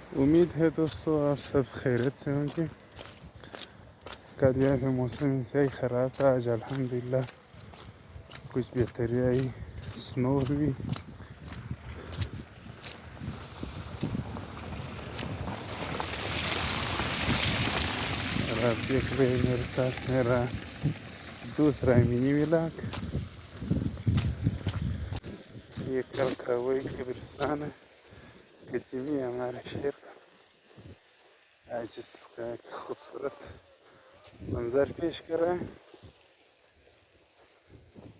उम्मीद है दोस्तों आप सब खैरियत से होंगे। कल यहाँ पे मौसम इंतहाई ख़राब था, आज अल्हम्दुलिल्लाह कुछ बेहतरी आई, स्नो हुई। और आप देख रहे हैं मेरे साथ मेरा दूसरा मिनी व्लॉग। ये कल का वही कब्रिस्तान है कदीमी हमारे शहर का, आज इसका एक खूबसूरत मंजर पेश कर रहे हैं।